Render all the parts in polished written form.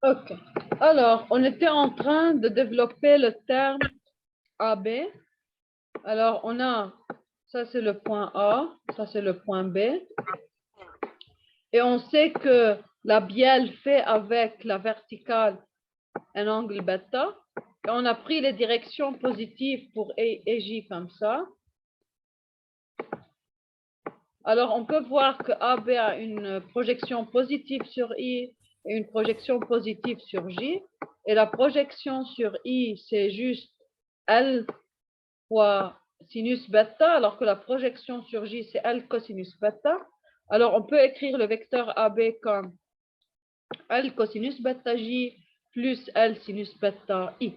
OK. Alors, on était en train de développer le terme AB. Alors, on a, ça c'est le point A, ça c'est le point B. Et on sait que la bielle fait avec la verticale un angle bêta. Et on a pris les directions positives pour E et J comme ça. Alors, on peut voir que AB a une projection positive sur I et une projection positive sur J. Et la projection sur I, c'est juste L fois sinus bêta, alors que la projection sur J, c'est L cosinus bêta. Alors, on peut écrire le vecteur AB comme L cosinus bêta J plus L sinus bêta I.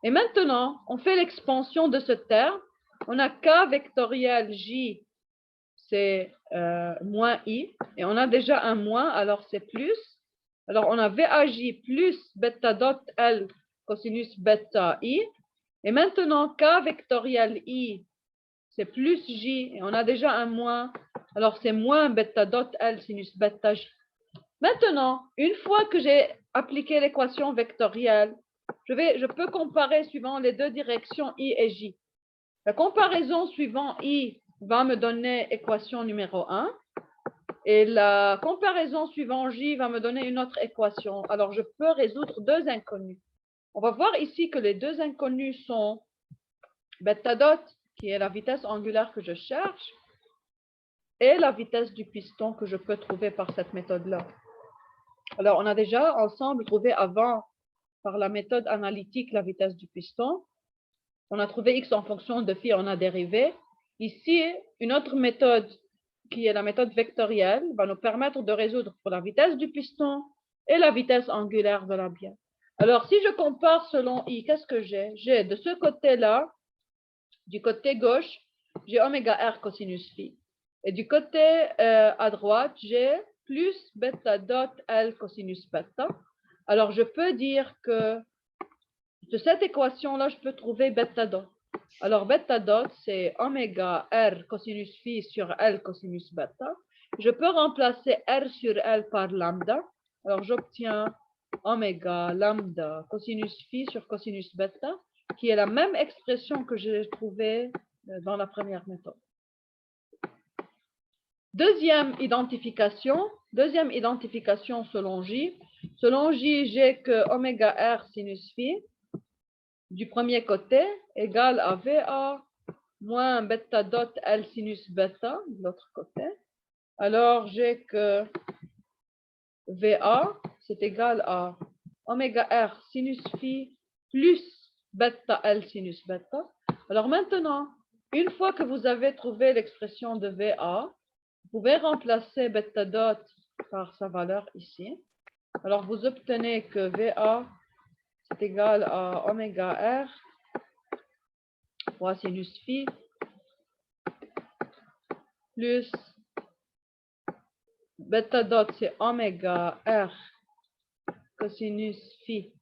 Et maintenant, on fait l'expansion de ce terme. On a K vectoriel J, c'est moins I. Et on a déjà un moins, alors c'est plus. Alors, on a VAJ plus bêta dot L cosinus bêta I. Et maintenant, K vectoriel I, c'est plus J. Et on a déjà un moins. Alors, c'est moins bêta dot L sinus bêta J. Maintenant, une fois que j'ai appliqué l'équation vectorielle, je peux comparer suivant les deux directions I et J. La comparaison suivant I va me donner équation numéro 1 et la comparaison suivant J va me donner une autre équation. Alors, je peux résoudre deux inconnus. On va voir ici que les deux inconnus sont bêta dot, qui est la vitesse angulaire que je cherche, et la vitesse du piston que je peux trouver par cette méthode-là. Alors, on a déjà ensemble trouvé avant, par la méthode analytique, la vitesse du piston. On a trouvé x en fonction de phi, on a dérivé. Ici, une autre méthode, qui est la méthode vectorielle, va nous permettre de résoudre pour la vitesse du piston et la vitesse angulaire de la bielle. Alors, si je compare selon i, qu'est-ce que j'ai? J'ai de ce côté-là, du côté gauche, j'ai oméga r cosinus phi. Et du côté à droite, j'ai plus bêta dot L cosinus bêta. Alors, je peux dire que de cette équation-là, je peux trouver bêta dot. Alors, bêta dot, c'est oméga R cosinus phi sur L cosinus bêta. Je peux remplacer R sur L par lambda. Alors, j'obtiens oméga lambda cosinus phi sur cosinus bêta, qui est la même expression que j'ai trouvée dans la première méthode. Deuxième identification selon J. Selon J, j'ai que oméga R sinus phi du premier côté égale à VA moins bêta dot L sinus bêta de l'autre côté. Alors, j'ai que VA, c'est égal à oméga R sinus phi plus bêta L sinus bêta. Alors maintenant, une fois que vous avez trouvé l'expression de VA, vous pouvez remplacer bêta dot par sa valeur ici. Alors, vous obtenez que VA, c'est égal à oméga R fois sinus phi plus bêta dot, c'est oméga R cosinus phi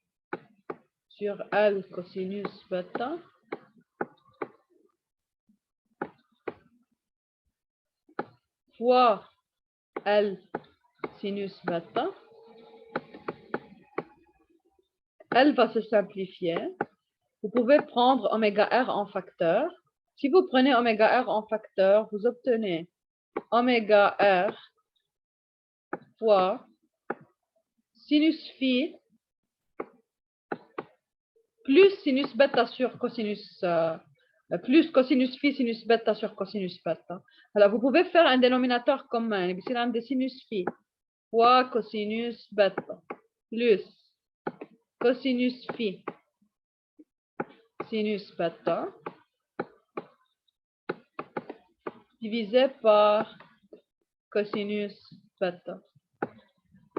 sur L cosinus bêta fois L sinus bêta. L va se simplifier. Vous pouvez prendre oméga R en facteur. Si vous prenez oméga R en facteur, vous obtenez oméga R fois sinus phi plus sinus bêta sur cosinus plus cosinus phi sinus bêta sur cosinus bêta. Alors, vous pouvez faire un dénominateur commun, epsilon de sinus phi fois cosinus bêta plus cosinus phi sinus bêta divisé par cosinus bêta.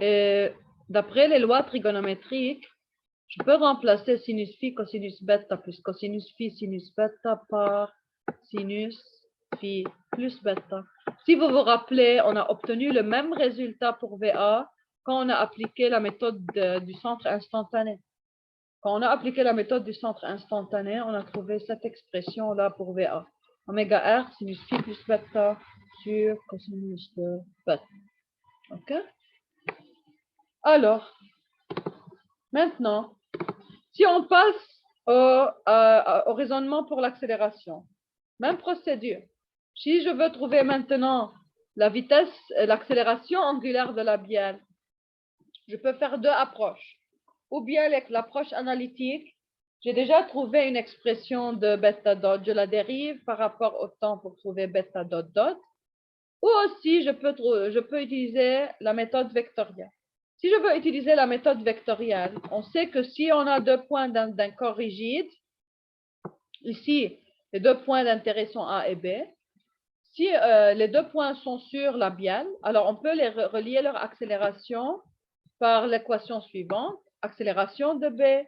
Et d'après les lois trigonométriques, je peux remplacer sinus phi cosinus bêta plus cosinus phi sinus bêta par sinus phi plus bêta. Si vous vous rappelez, on a obtenu le même résultat pour VA quand on a appliqué la méthode du centre instantané. Quand on a appliqué la méthode du centre instantané, on a trouvé cette expression-là pour VA. Oméga R sinus phi plus bêta sur cosinus de bêta. OK? Alors, maintenant, si on passe au raisonnement pour l'accélération, même procédure. Si je veux trouver maintenant la vitesse, l'accélération angulaire de la bielle, je peux faire deux approches. Ou bien avec l'approche analytique, j'ai déjà trouvé une expression de bêta dot, je la dérive par rapport au temps pour trouver bêta dot dot. Ou aussi, je peux utiliser la méthode vectorielle. Si je veux utiliser la méthode vectorielle, on sait que si on a deux points d'un corps rigide, ici, les deux points d'intérêt sont A et B. Si les deux points sont sur la bielle, alors on peut les relier leur accélération par l'équation suivante. Accélération de B est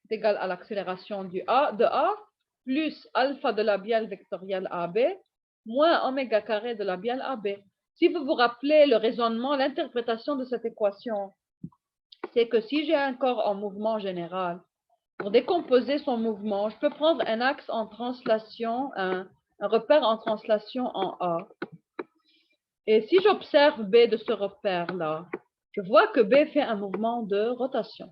égale à l'accélération de A plus alpha de la bielle vectorielle AB moins oméga carré de la bielle AB. Si vous vous rappelez le raisonnement, l'interprétation de cette équation, c'est que si j'ai un corps en mouvement général, pour décomposer son mouvement, je peux prendre un axe en translation, un repère en translation en A. Et si j'observe B de ce repère-là, je vois que B fait un mouvement de rotation,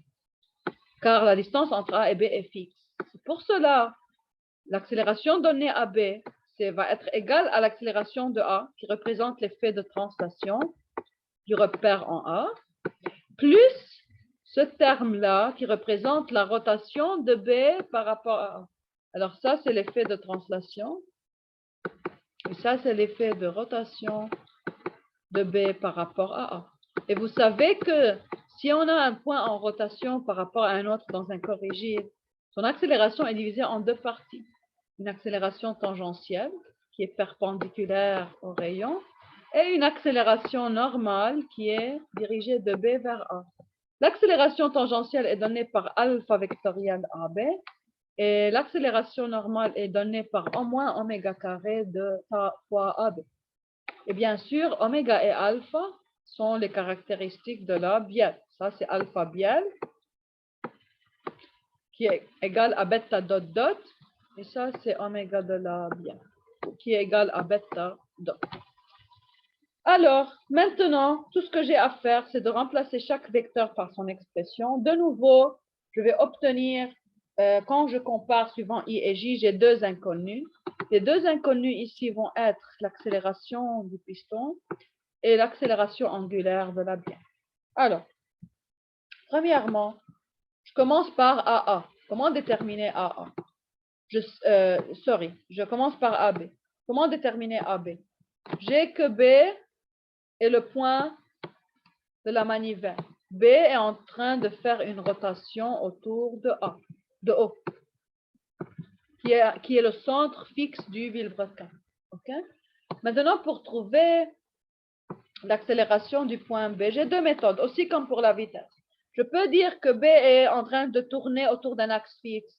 car la distance entre A et B est fixe. Pour cela, l'accélération donnée à B va être égale à l'accélération de A, qui représente l'effet de translation du repère en A, plus ce terme-là, qui représente la rotation de B par rapport à A. Alors ça, c'est l'effet de translation. Et ça, c'est l'effet de rotation de B par rapport à A. Et vous savez que si on a un point en rotation par rapport à un autre dans un corps rigide, son accélération est divisée en deux parties. Une accélération tangentielle, qui est perpendiculaire au rayon, et une accélération normale qui est dirigée de B vers A. L'accélération tangentielle est donnée par alpha vectoriel AB, et l'accélération normale est donnée par au moins oméga carré de fois AB. Et bien sûr, oméga et alpha sont les caractéristiques de la bielle. Ça, c'est alpha bielle, qui est égal à bêta dot dot. Et ça, c'est oméga de la bielle, qui est égal à bêta dot. Alors, maintenant, tout ce que j'ai à faire, c'est de remplacer chaque vecteur par son expression. De nouveau, je vais obtenir, quand je compare suivant I et J, j'ai deux inconnus. Les deux inconnus ici vont être l'accélération du piston et l'accélération angulaire de la bielle. Alors, premièrement, je commence par AA. Comment déterminer AA? Je commence par AB. Comment déterminer AB? J'ai que B est le point de la manivelle. B est en train de faire une rotation autour de A, de O, qui est le centre fixe du vilebrequin. Okay? Maintenant, pour trouver l'accélération du point B, j'ai deux méthodes, aussi comme pour la vitesse. Je peux dire que B est en train de tourner autour d'un axe fixe.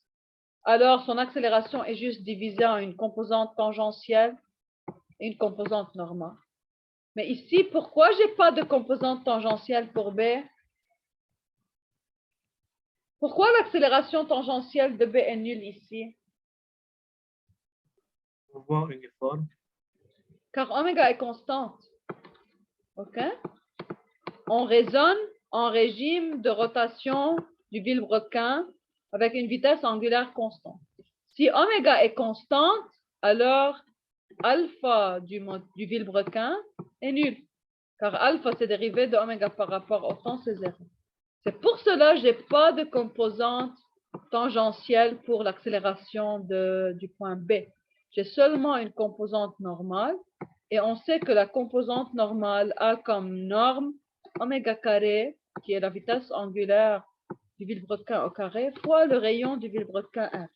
Alors, son accélération est juste divisée en une composante tangentielle et une composante normale. Mais ici, pourquoi je n'ai pas de composante tangentielle pour B? Pourquoi l'accélération tangentielle de B est nulle ici? Mouvement uniforme. Car oméga est constante. OK? On raisonne en régime de rotation du vilebrequin avec une vitesse angulaire constante. Si oméga est constante, alors alpha du vilebrequin est nul. Car alpha, c'est dérivé de oméga par rapport au temps, c'est zéro. C'est pour cela que je n'ai pas de composante tangentielle pour l'accélération du point B. J'ai seulement une composante normale et on sait que la composante normale a comme norme oméga carré, qui est la vitesse angulaire du vilebrequin au carré, fois le rayon du vilebrequin R.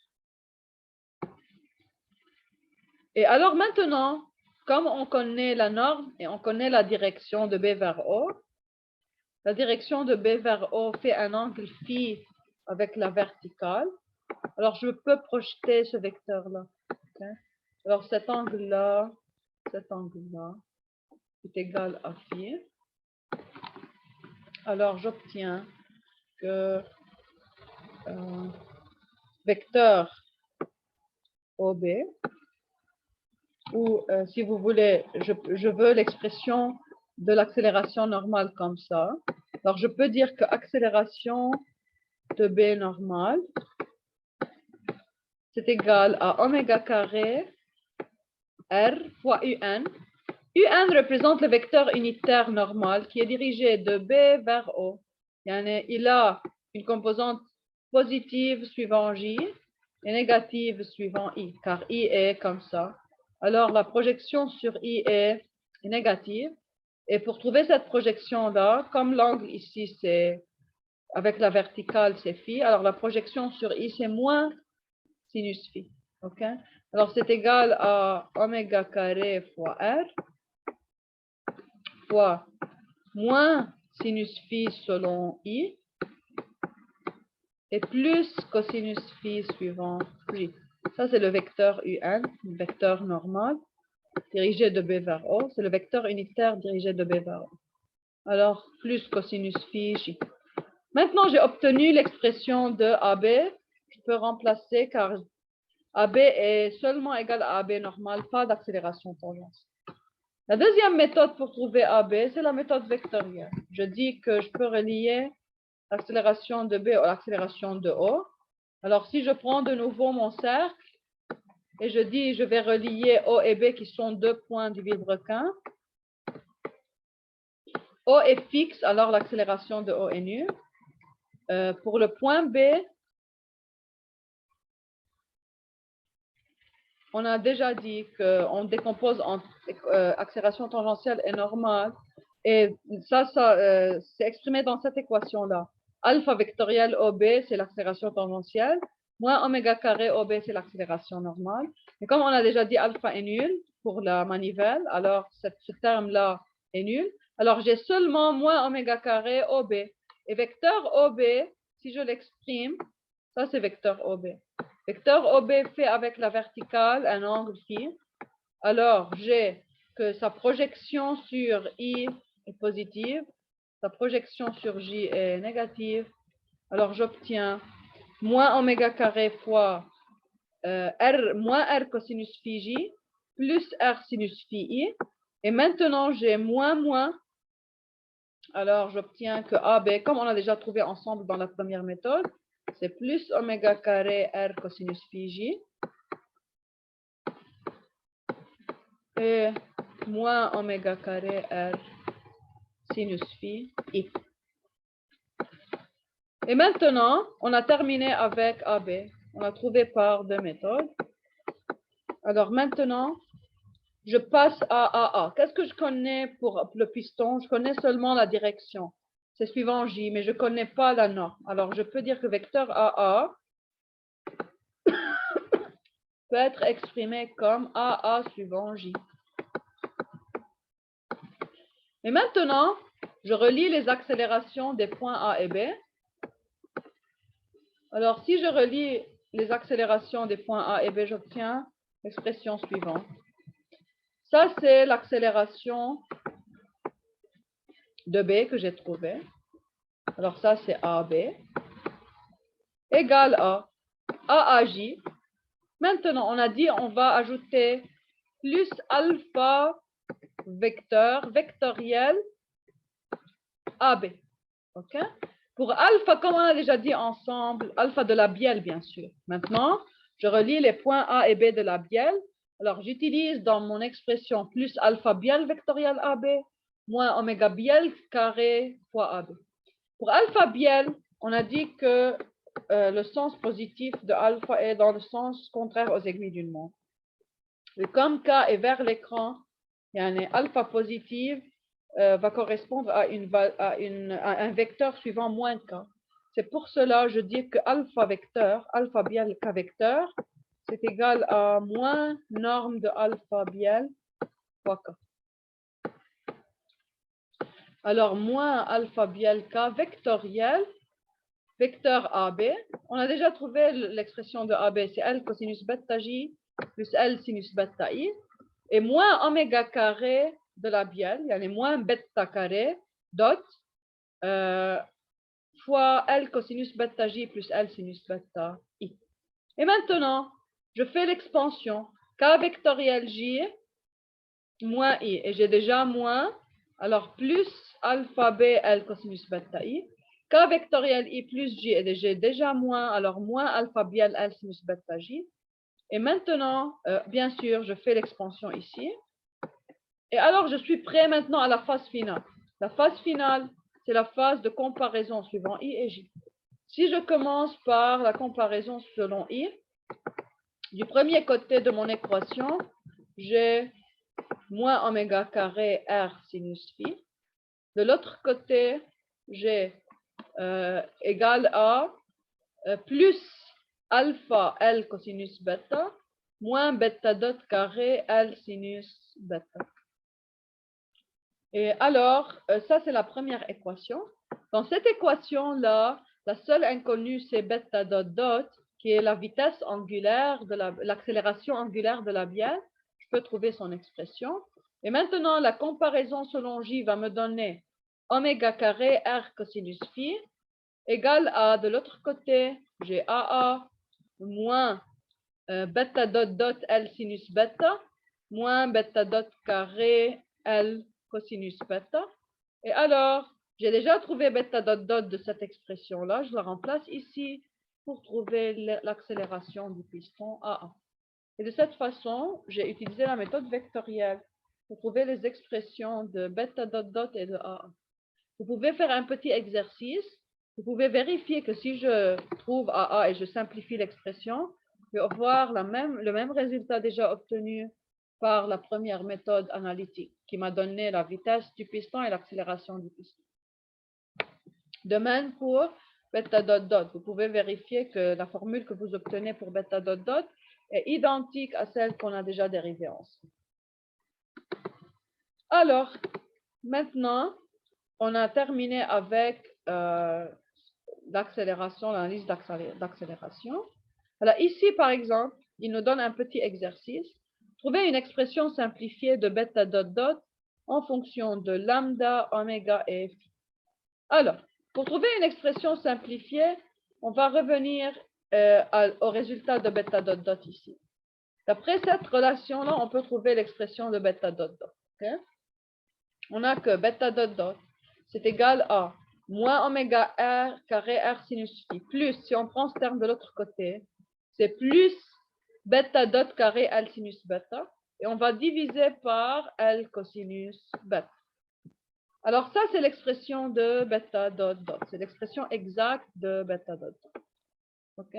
Et alors maintenant, comme on connaît la norme et on connaît la direction de B vers O, la direction de B vers O fait un angle phi avec la verticale. Alors, je peux projeter ce vecteur-là. Okay? Alors, cet angle-là est égal à phi. Alors, j'obtiens que vecteur OB, ou si vous voulez, je veux l'expression de l'accélération normale comme ça. Alors, je peux dire que accélération de B normale, c'est égal à oméga carré R fois UN. UN représente le vecteur unitaire normal qui est dirigé de B vers O. Il a une composante positive suivant J et négative suivant I, car I est comme ça. Alors, la projection sur I est négative. Et pour trouver cette projection-là, comme l'angle ici, c'est avec la verticale, c'est phi, alors la projection sur I, c'est moins sinus phi. OK? Alors, c'est égal à oméga carré fois R fois moins sinus phi selon I et plus cosinus phi suivant J. Ça, c'est le vecteur UN, le vecteur normal dirigé de B vers O. C'est le vecteur unitaire dirigé de B vers O. Alors, plus cosinus phi J. Maintenant, j'ai obtenu l'expression de AB. Je peux remplacer car AB est seulement égal à AB normal, pas d'accélération tangentielle. La deuxième méthode pour trouver AB, c'est la méthode vectorielle. Je dis que je peux relier l'accélération de B à l'accélération de O. Alors, si je prends de nouveau mon cercle et je dis je vais relier O et B qui sont deux points du vilebrequin, O est fixe, alors l'accélération de O est nulle. Pour le point B, on a déjà dit qu'on décompose en accélération tangentielle et normale. Et ça c'est exprimé dans cette équation-là. Alpha vectoriel OB, c'est l'accélération tangentielle, moins oméga carré OB, c'est l'accélération normale. Et comme on a déjà dit alpha est nul pour la manivelle, alors ce terme-là est nul. Alors j'ai seulement moins oméga carré OB. Et vecteur OB, si je l'exprime, ça c'est vecteur OB. Vecteur OB fait avec la verticale un angle phi. Alors, j'ai que sa projection sur I est positive, sa projection sur J est négative. Alors, j'obtiens moins oméga carré fois R, moins R cosinus phi J, plus R sinus phi I. Et maintenant, j'ai moins. Alors, j'obtiens que AB, comme on a déjà trouvé ensemble dans la première méthode, c'est plus oméga carré R cosinus phi J et moins oméga carré R sinus phi I. Et maintenant, on a terminé avec AB. On a trouvé par deux méthodes. Alors maintenant, je passe à AA. Qu'est-ce que je connais pour le piston? Je connais seulement la direction. C'est suivant J, mais je ne connais pas la norme. Alors, je peux dire que vecteur AA peut être exprimé comme AA suivant J. Et maintenant, je relie les accélérations des points A et B. Alors, si je relie les accélérations des points A et B, j'obtiens l'expression suivante. Ça, c'est l'accélération de B que j'ai trouvée. Alors, ça, c'est AB égale à AJ. Maintenant, on a dit on va ajouter plus alpha vectoriel AB. OK? Pour alpha, comme on a déjà dit ensemble, alpha de la bielle, bien sûr. Maintenant, je relie les points A et B de la bielle. Alors, j'utilise dans mon expression plus alpha bielle vectoriel AB moins oméga bielle carré fois AB. Pour alpha bielle, on a dit que le sens positif de alpha est dans le sens contraire aux aiguilles d'une montre. Et comme K est vers l'écran, alpha positive va correspondre à un vecteur suivant moins K. C'est pour cela que je dis que alpha vecteur, alpha bielle K vecteur, c'est égal à moins norme de alpha bielle fois K. Alors, moins alpha bielle K vectoriel, vecteur AB. On a déjà trouvé l'expression de AB, c'est L cosinus bêta J plus L sinus bêta I. Et moins oméga carré de la bielle, il y a les moins bêta carré dot fois L cosinus bêta J plus L sinus bêta I. Et maintenant, je fais l'expansion K vectoriel J moins I. Et j'ai déjà moins Alors, plus alpha b L cosinus bêta I. K vectoriel I plus J et j'ai déjà moins, alors moins alpha b L sinus bêta J. Et maintenant, bien sûr, je fais l'expansion ici. Et alors, je suis prêt maintenant à la phase finale. La phase finale, c'est la phase de comparaison suivant I et J. Si je commence par la comparaison selon I, du premier côté de mon équation, j'ai moins oméga carré R sinus phi. De l'autre côté, j'ai égal à plus alpha L cosinus bêta moins bêta dot carré L sinus bêta. Et alors, ça c'est la première équation. Dans cette équation-là, la seule inconnue c'est bêta dot dot, qui est la vitesse angulaire de l'accélération angulaire de la bielle. Je peux trouver son expression. Et maintenant, la comparaison selon J va me donner oméga carré R cosinus phi égale à, de l'autre côté, j'ai AA moins bêta dot dot L sinus bêta moins bêta dot carré L cosinus bêta. Et alors, j'ai déjà trouvé bêta dot dot de cette expression-là. Je la remplace ici pour trouver l'accélération du piston AA. Et de cette façon, j'ai utilisé la méthode vectorielle pour trouver les expressions de bêta dot dot et de AA. Vous pouvez faire un petit exercice. Vous pouvez vérifier que si je trouve AA et je simplifie l'expression, je vais voir le même résultat déjà obtenu par la première méthode analytique qui m'a donné la vitesse du piston et l'accélération du piston. De même pour bêta dot dot. Vous pouvez vérifier que la formule que vous obtenez pour bêta dot dot est identique à celle qu'on a déjà dérivée ensemble. Alors, maintenant, on a terminé avec l'accélération, l'analyse d'accélération. Alors ici, par exemple, il nous donne un petit exercice. Trouver une expression simplifiée de bêta dot dot en fonction de lambda, oméga et phi. Alors, pour trouver une expression simplifiée, on va revenir au résultat de bêta dot dot ici. D'après cette relation-là, on peut trouver l'expression de bêta dot dot. Okay? On a que bêta dot dot, c'est égal à moins oméga R carré R sinus phi, plus, si on prend ce terme de l'autre côté, c'est plus bêta dot carré L sinus bêta, et on va diviser par L cosinus bêta. Alors ça, c'est l'expression de bêta dot dot, c'est l'expression exacte de bêta dot dot. OK?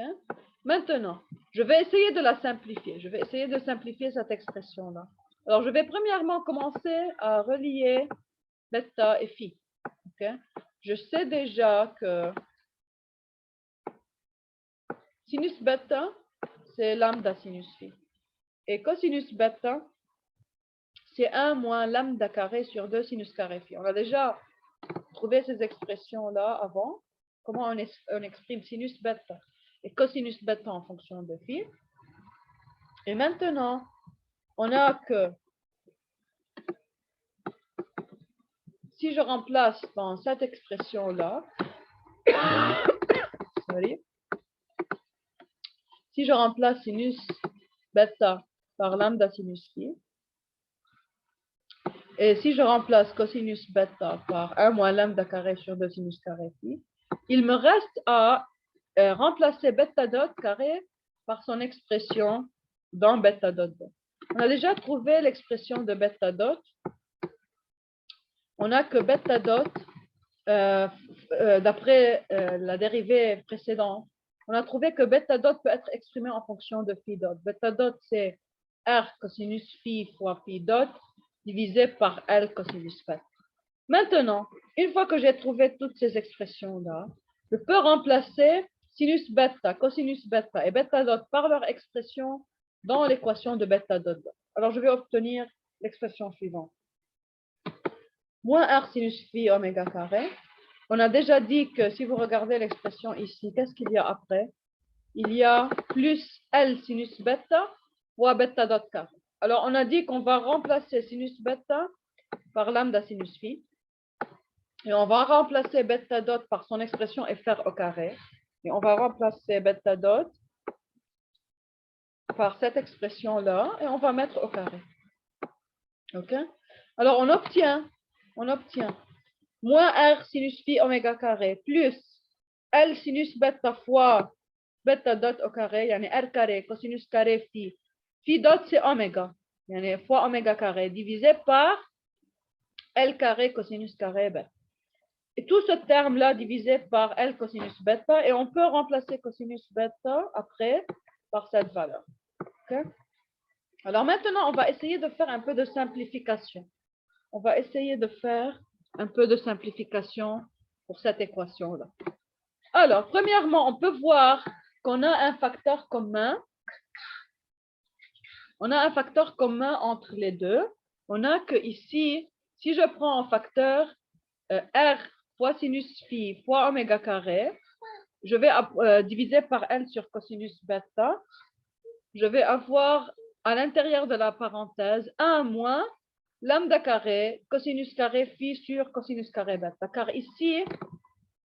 Maintenant, je vais essayer de la simplifier. Je vais essayer de simplifier cette expression-là. Alors, je vais premièrement commencer à relier bêta et phi. Okay? Je sais déjà que sinus bêta, c'est lambda sinus phi. Et cosinus bêta, c'est 1 moins lambda carré sur 2 sinus carré phi. On a déjà trouvé ces expressions-là avant. Comment on exprime sinus bêta et cosinus bêta en fonction de phi. Et maintenant, on a que si je remplace dans cette expression-là, si je remplace sinus bêta par lambda sinus phi, et si je remplace cosinus bêta par 1 moins lambda carré sur 2 sinus carré phi, il me reste à remplacer bêta dot carré par son expression dans bêta dot dot. On a déjà trouvé l'expression de bêta dot. On a que bêta dot, d'après la dérivée précédente, on a trouvé que bêta dot peut être exprimé en fonction de phi dot. Bêta dot, c'est R cosinus phi fois phi dot divisé par L cosinus bêta. Maintenant, une fois que j'ai trouvé toutes ces expressions-là, je peux remplacer sinus bêta, cosinus bêta et bêta dot par leur expression dans l'équation de bêta dot dot. Alors, je vais obtenir l'expression suivante. Moins R sinus phi oméga carré. On a déjà dit que si vous regardez l'expression ici, qu'est-ce qu'il y a après? Il y a plus L sinus bêta fois bêta dot carré. Alors, on a dit qu'on va remplacer sinus bêta par lambda sinus phi. Et on va remplacer bêta dot par son expression FR au carré. Et on va remplacer bêta dot par cette expression-là et on va mettre au carré. OK? Alors, on obtient on obtient moins R sinus phi oméga carré plus L sinus bêta fois bêta dot au carré, yani R carré cosinus carré phi. Phi dot c'est oméga, yani fois oméga carré divisé par L carré cosinus carré bêta. Et tout ce terme-là divisé par L cosinus bêta, et on peut remplacer cosinus bêta après par cette valeur. Okay? Alors maintenant, on va essayer de faire un peu de simplification. On va essayer de faire un peu de simplification pour cette équation-là. Alors, premièrement, on peut voir qu'on a un facteur commun. On a un facteur commun entre les deux. On a que ici, si je prends un facteur R fois sinus phi fois oméga carré, je vais diviser par L sur cosinus bêta. Je vais avoir à l'intérieur de la parenthèse 1 moins lambda carré cosinus carré phi sur cosinus carré bêta. Car ici,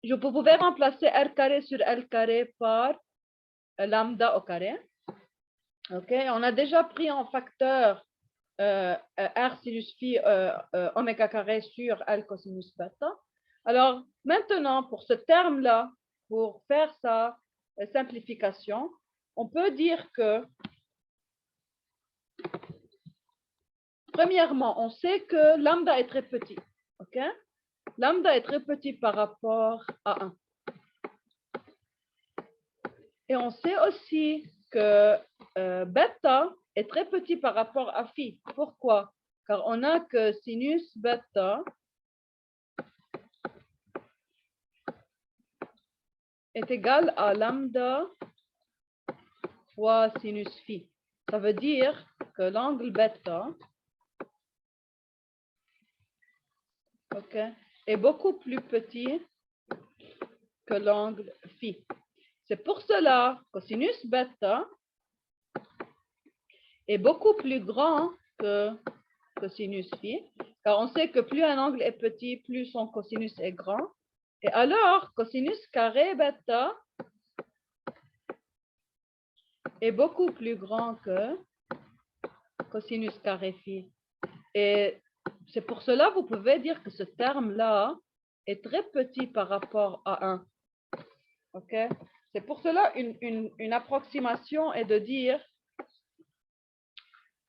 je pouvais remplacer R carré sur L carré par lambda au carré. Ok, on a déjà pris en facteur R sinus phi oméga carré sur L cosinus bêta. Alors, maintenant, pour ce terme-là, pour faire sa simplification, on peut dire que, premièrement, on sait que lambda est très petit. Ok, lambda est très petit par rapport à 1. Et on sait aussi que bêta est très petit par rapport à phi. Pourquoi? Car on a que sinus bêta est égal à lambda fois sinus phi. Ça veut dire que l'angle bêta est beaucoup plus petit que l'angle phi. C'est pour cela que sinus bêta est beaucoup plus grand que cosinus phi, car on sait que plus un angle est petit, plus son cosinus est grand. Et alors, cosinus carré bêta est beaucoup plus grand que cosinus carré phi. Et c'est pour cela que vous pouvez dire que ce terme-là est très petit par rapport à 1. Ok? C'est pour cela une approximation est de dire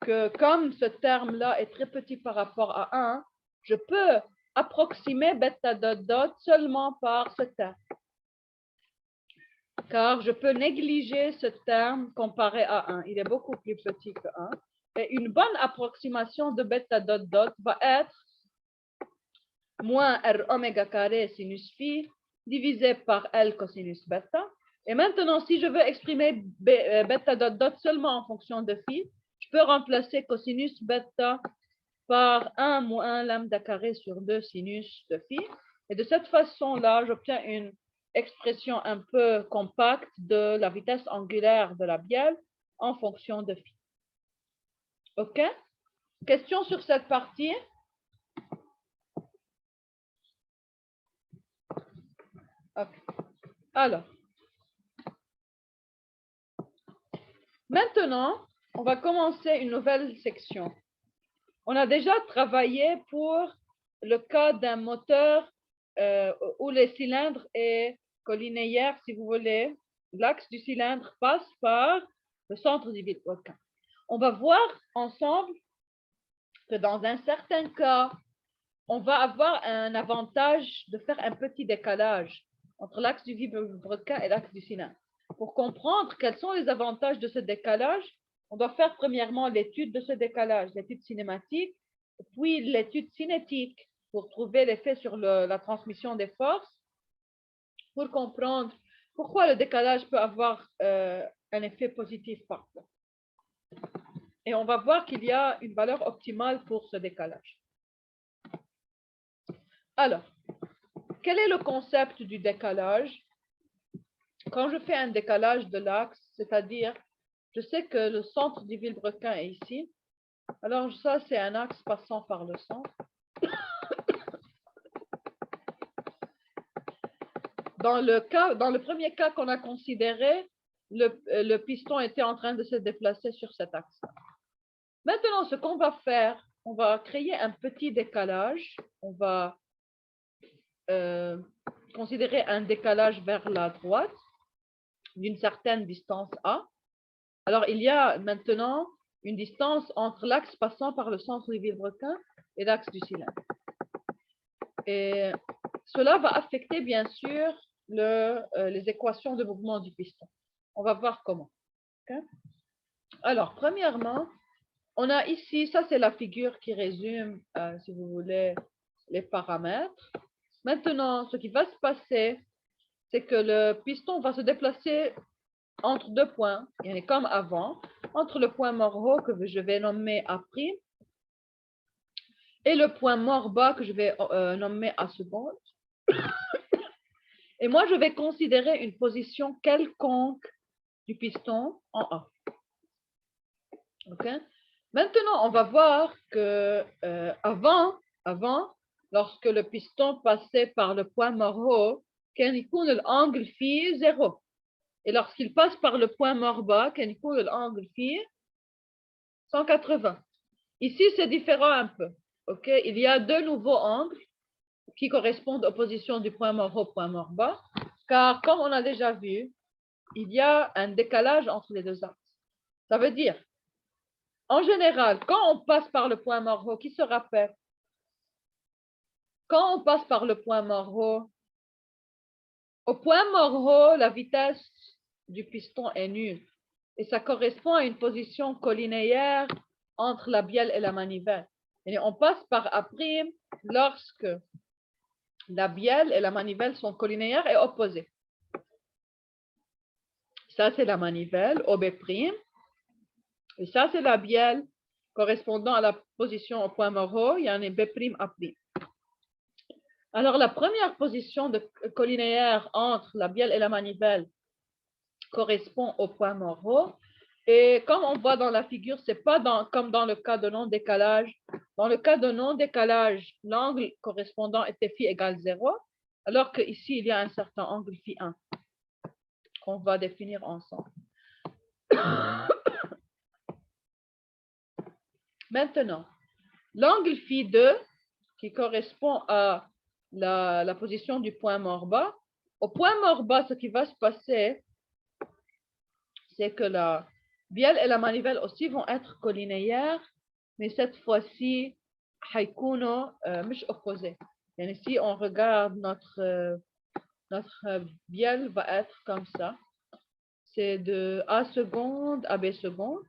que comme ce terme-là est très petit par rapport à 1, je peux approximer bêta dot dot seulement par ce terme. Car je peux négliger ce terme comparé à 1. Il est beaucoup plus petit que 1. Et une bonne approximation de bêta dot dot va être moins R oméga carré sinus phi divisé par L cosinus bêta. Et maintenant, si je veux exprimer bêta dot dot seulement en fonction de phi, je peux remplacer cosinus bêta par 1 moins lambda carré sur 2 sinus de phi. Et de cette façon-là, j'obtiens une expression un peu compacte de la vitesse angulaire de la bielle en fonction de phi. OK? Question sur cette partie? OK. Alors, maintenant, on va commencer une nouvelle section. On a déjà travaillé pour le cas d'un moteur où le cylindre est collinéaire, si vous voulez. L'axe du cylindre passe par le centre du Vilebrequin. On va voir ensemble que dans un certain cas, on va avoir un avantage de faire un petit décalage entre l'axe du Vilebrequin et l'axe du cylindre. Pour comprendre quels sont les avantages de ce décalage, on doit faire premièrement l'étude de ce décalage, l'étude cinématique, puis l'étude cinétique pour trouver l'effet sur la transmission des forces, pour comprendre pourquoi le décalage peut avoir un effet positif parfois. Et on va voir qu'il y a une valeur optimale pour ce décalage. Alors, quel est le concept du décalage? Quand je fais un décalage de l'axe, c'est-à-dire, je sais que le centre du Vilebrequin est ici. Alors, ça, c'est un axe passant par le centre. Dans le premier cas qu'on a considéré, le piston était en train de se déplacer sur cet axe. Maintenant, ce qu'on va faire, on va créer un petit décalage. On va considérer un décalage vers la droite d'une certaine distance A. Alors, il y a maintenant une distance entre l'axe passant par le centre du vilebrequin et l'axe du cylindre. Et cela va affecter, bien sûr, les équations de mouvement du piston. On va voir comment. Okay? Alors, premièrement, on a ici, ça c'est la figure qui résume, si vous voulez, les paramètres. Maintenant, ce qui va se passer, c'est que le piston va se déplacer entre deux points, comme avant, entre le point mort haut que je vais nommer A' et le point mort bas que je vais nommer A seconde. Et moi, je vais considérer une position quelconque du piston en A. Okay? Maintenant, on va voir que avant, lorsque le piston passait par le point mort haut, l'angle phi 0. Et lorsqu'il passe par le point mort bas, l'angle phi 180. Ici, c'est différent un peu. Okay? Il y a deux nouveaux angles qui correspondent aux positions du point mort haut, point mort bas, car comme on a déjà vu, il y a un décalage entre les deux axes. Ça veut dire, en général, quand on passe par le point mort haut, qui se rappelle? Quand on passe par le point mort haut, au point mort haut, la vitesse du piston est nulle. Et ça correspond à une position collinéaire entre la bielle et la manivelle. Et on passe par A' lorsque la bielle et la manivelle sont collinéaires et opposées. Ça, c'est la manivelle, OB'. Et ça, c'est la bielle correspondant à la position au point mort haut, il y en a B', A'. Alors, la première position de collinéaire entre la bielle et la manivelle correspond au point mort haut. Et comme on voit dans la figure, ce n'est pas comme dans le cas de non-décalage. Dans le cas de non-décalage, l'angle correspondant était phi égale 0, alors qu'ici, il y a un certain angle phi 1 qu'on va définir ensemble. Maintenant, l'angle phi 2, qui correspond à la position du point mort bas, au point mort bas, ce qui va se passer, c'est que la bielle et la manivelle aussi vont être collinéaires, mais cette fois-ci, haïkuno, مش opposés. Et si on regarde notre bielle va être comme ça. C'est de A seconde à B seconde.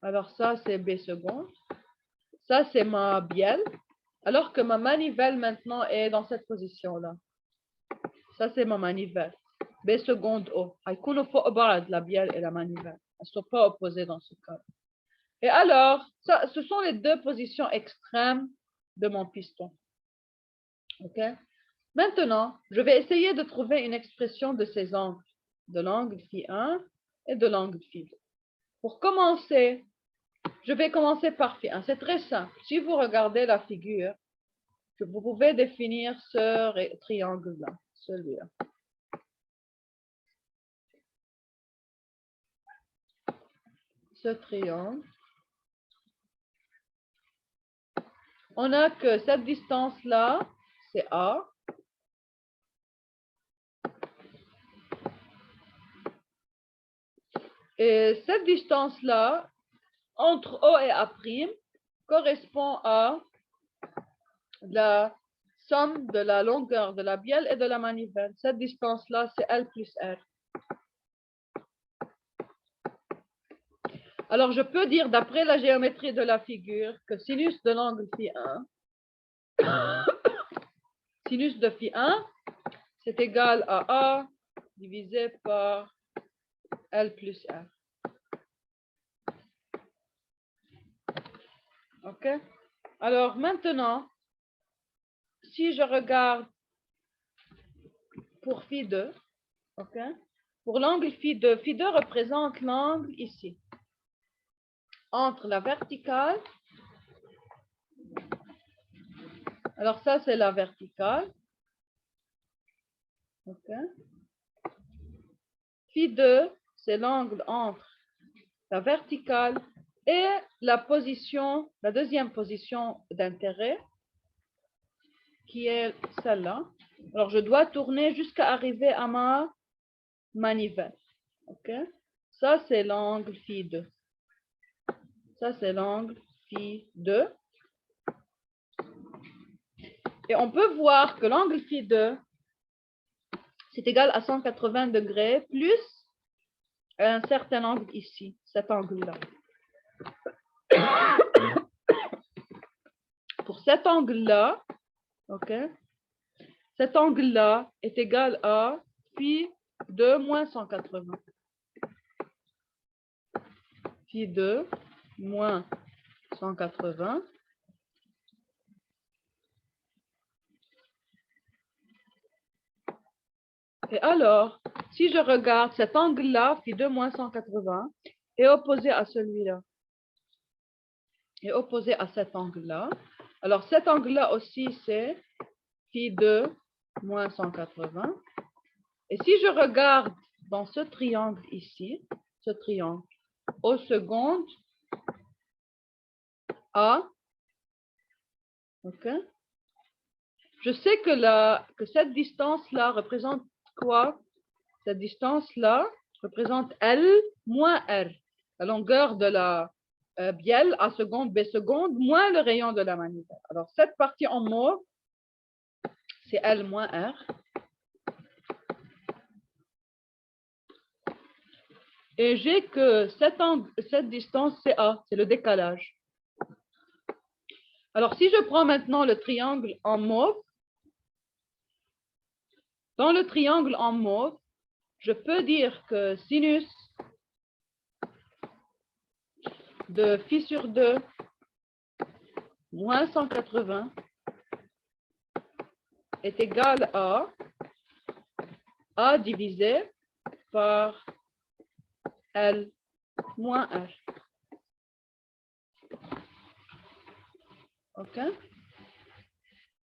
Alors ça, c'est B seconde. Ça, c'est ma bielle. Alors que ma manivelle maintenant est dans cette position-là. Ça, c'est ma manivelle. B seconde O. La bielle et la manivelle. Elles ne sont pas opposées dans ce cas. Et alors, ça, ce sont les deux positions extrêmes de mon piston. OK? Maintenant, je vais essayer de trouver une expression de ces angles, de l'angle phi 1 et de l'angle phi 2. Pour commencer, je vais commencer par phi 1. C'est très simple. Si vous regardez la figure, vous pouvez définir ce triangle-là, celui-là. Ce triangle. On a que cette distance-là, c'est A. Et cette distance-là, entre O et A', correspond à la somme de la longueur de la bielle et de la manivelle. Cette distance-là, c'est L plus R. Alors, je peux dire, d'après la géométrie de la figure, que sinus de l'angle phi 1, sinus de phi 1, c'est égal à A divisé par L plus R. OK? Alors, maintenant, si je regarde pour phi 2, OK? Pour l'angle phi 2 représente l'angle ici, entre la verticale. Alors, ça, c'est la verticale. OK? Phi 2, c'est l'angle entre la verticale et la deuxième position d'intérêt, qui est celle-là. Alors, je dois tourner jusqu'à arriver à ma manivelle. OK? Ça, c'est l'angle phi2. Ça, c'est l'angle phi2. Et on peut voir que l'angle phi2, c'est égal à 180 degrés plus un certain angle ici, cet angle-là. Pour cet angle-là, OK, cet angle-là est égal à phi2 moins 180. Phi2 moins 180. Et alors, si je regarde cet angle-là, phi2 moins 180, est opposé à celui-là, est opposé à cet angle-là. Alors, cet angle-là aussi, c'est phi2 moins 180. Et si je regarde dans ce triangle ici, ce triangle, aux secondes, A, OK, je sais que cette distance-là représente quoi? Cette distance-là représente L moins R, la longueur de la bielle A seconde, B seconde, moins le rayon de la manivelle. Alors, cette partie en mauve, c'est L moins R. Et j'ai que cette distance, c'est A, c'est le décalage. Alors, si je prends maintenant le triangle en mauve, dans le triangle en mauve, je peux dire que sinus de phi sur 2 moins 180 est égal à A divisé par L moins R. OK?